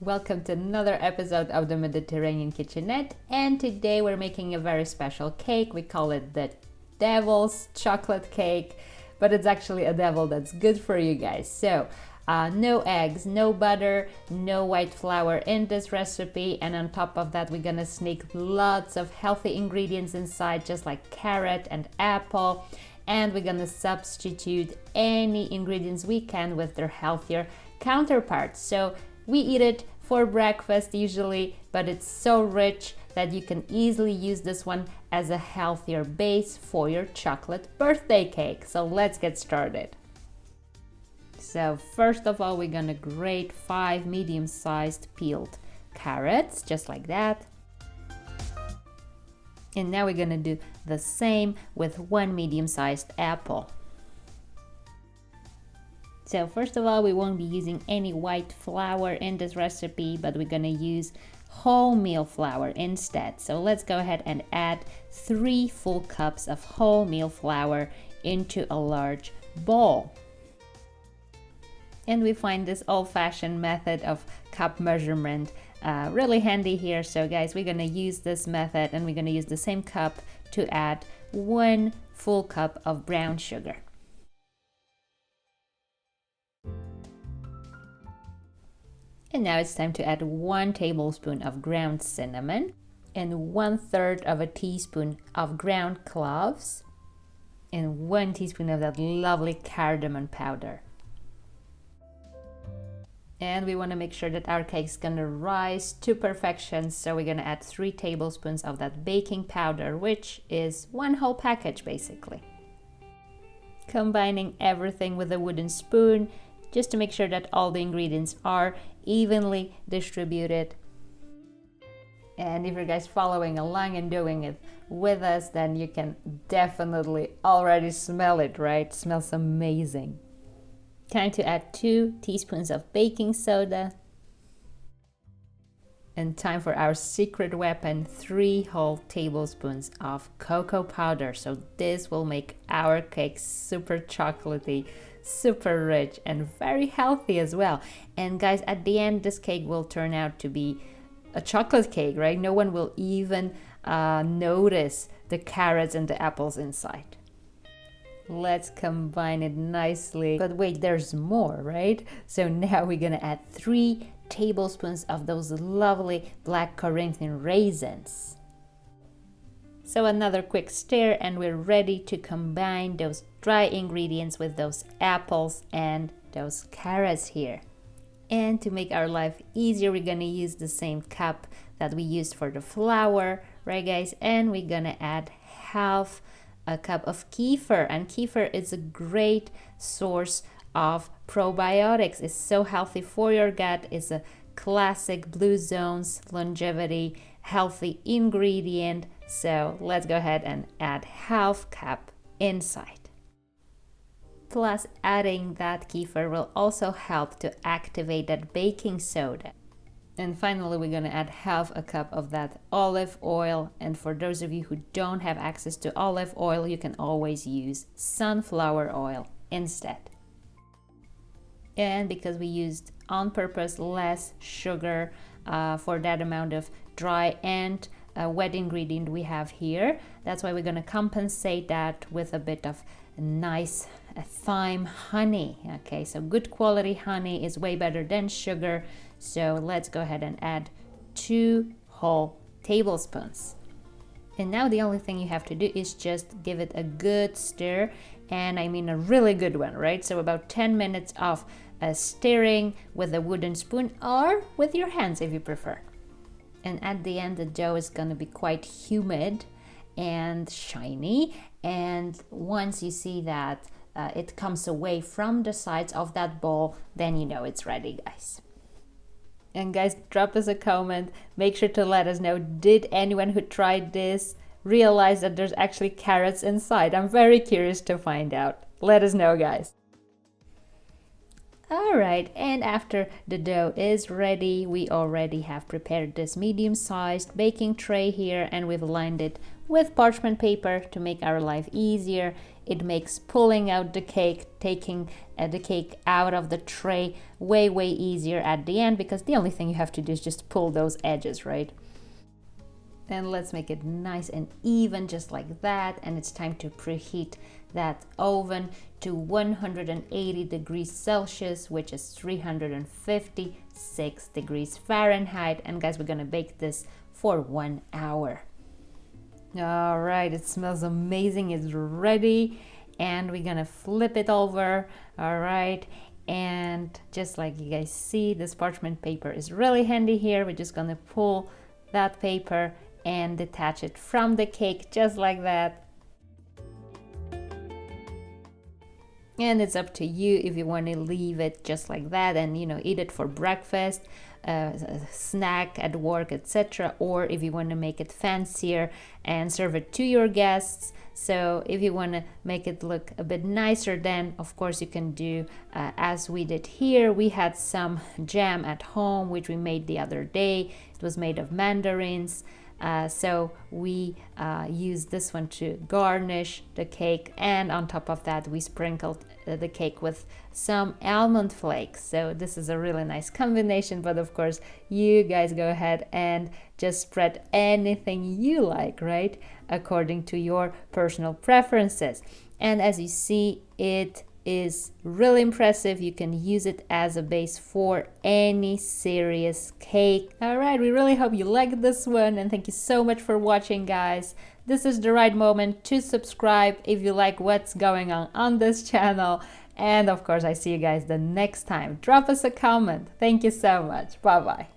Welcome to another episode of the Mediterranean Kitchenette, and today we're making a very special cake. We call it the Devil's Chocolate Cake, but it's actually a devil that's good for you guys. So no eggs, no butter, no white flour in this recipe, and on top of that we're gonna sneak lots of healthy ingredients inside, just like carrot and apple, and we're gonna substitute any ingredients we can with their healthier counterparts. So we eat it for breakfast usually, but it's so rich that you can easily use this one as a healthier base for your chocolate birthday cake. So let's get started. So first of all, we're gonna grate 5 medium-sized peeled carrots, just like that. And now we're gonna do the same with 1 medium-sized apple. So first of all, we won't be using any white flour in this recipe, but we're gonna use wholemeal flour instead. So let's go ahead and add 3 full cups of wholemeal flour into a large bowl. And we find this old-fashioned method of cup measurement really handy here. So guys, we're gonna use this method, and we're gonna use the same cup to add 1 full cup of brown sugar. And now it's time to add 1 tablespoon of ground cinnamon and 1/3 of a teaspoon of ground cloves and 1 teaspoon of that lovely cardamom powder. And we want to make sure that our cake's gonna rise to perfection, so we're gonna add 3 tablespoons of that baking powder, which is 1 whole package basically. Combining everything with a wooden spoon just to make sure that all the ingredients are evenly distributed. And if you're guys following along and doing it with us, then you can definitely already smell it, right? It smells amazing. Time to add 2 teaspoons of baking soda. And time for our secret weapon, 3 whole tablespoons of cocoa powder. So this will make our cake super chocolatey, super rich, and very healthy as well. And guys, at the end, this cake will turn out to be a chocolate cake, right? No one will even notice the carrots and the apples inside. Let's combine it nicely. But wait, there's more, right? So now we're gonna add 3 tablespoons of those lovely black Corinthian raisins. So another quick stir, and we're ready to combine those dry ingredients with those apples and those carrots here. And to make our life easier, we're gonna use the same cup that we used for the flour, right guys? And we're gonna add half a cup of kefir, and kefir is a great source of probiotics. It's so healthy for your gut. It's a classic Blue Zones longevity healthy ingredient. So let's go ahead and add half cup inside. Plus, adding that kefir will also help to activate that baking soda. And finally, we're gonna add half a cup of that olive oil. And for those of you who don't have access to olive oil, you can always use sunflower oil instead. And because we used on purpose less sugar for that amount of dry and wet ingredient we have here, that's why we're gonna compensate that with a bit of nice thyme honey. Okay, so good quality honey is way better than sugar. So let's go ahead and add 2 whole tablespoons. And now the only thing you have to do is just give it a good stir, and I mean a really good one, right? So about 10 minutes of stirring with a wooden spoon or with your hands if you prefer. And at the end, the dough is gonna be quite humid and shiny, and once you see that it comes away from the sides of that bowl, then you know it's ready, guys. And guys, drop us a comment. Make sure to let us know, did anyone who tried this realize that there's actually carrots inside? I'm very curious to find out. Let us know, guys. Alright, and after the dough is ready, we already have prepared this medium-sized baking tray here, and we've lined it with parchment paper to make our life easier. It makes pulling out the cake, taking the cake out of the tray way easier at the end, because the only thing you have to do is just pull those edges, right? And let's make it nice and even, just like that. And it's time to preheat that oven to 180 degrees Celsius, which is 356 degrees Fahrenheit. And guys, we're gonna bake this for 1 hour. All right, it smells amazing. It's ready. And we're gonna flip it over. All right. And just like you guys see, this parchment paper is really handy here. We're just gonna pull that paper and detach it from the cake, just like that. And it's up to you if you want to leave it just like that and, you know, eat it for breakfast, a snack at work, etc., or if you want to make it fancier and serve it to your guests. So if you want to make it look a bit nicer, then of course you can do as we did here. We had some jam at home which we made the other day. It was made of mandarins. So we used this one to garnish the cake, and on top of that we sprinkled the cake with some almond flakes. So this is a really nice combination, but of course you guys go ahead and just spread anything you like, right, according to your personal preferences. And as you see, it is really impressive. You can use it as a base for any serious cake. All right, we really hope you liked this one, and thank you so much for watching, guys. This is the right moment to subscribe if you like what's going on this channel. And of course, I see you guys the next time. Drop us a comment. Thank you so much. Bye bye.